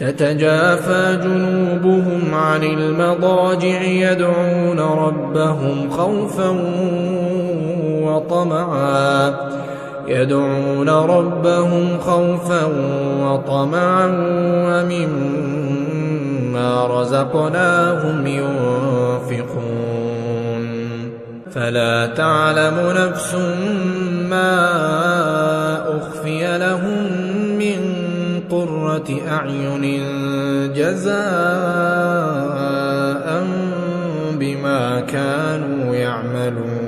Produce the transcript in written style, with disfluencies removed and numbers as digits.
تتجافى جنوبهم عن المضاجع يدعون ربهم خوفا وطمعا ومما رزقناهم ينفقون فلا تعلم نفس ما أخفي لهم من قرة أعين جزاء بما كانوا يعملون.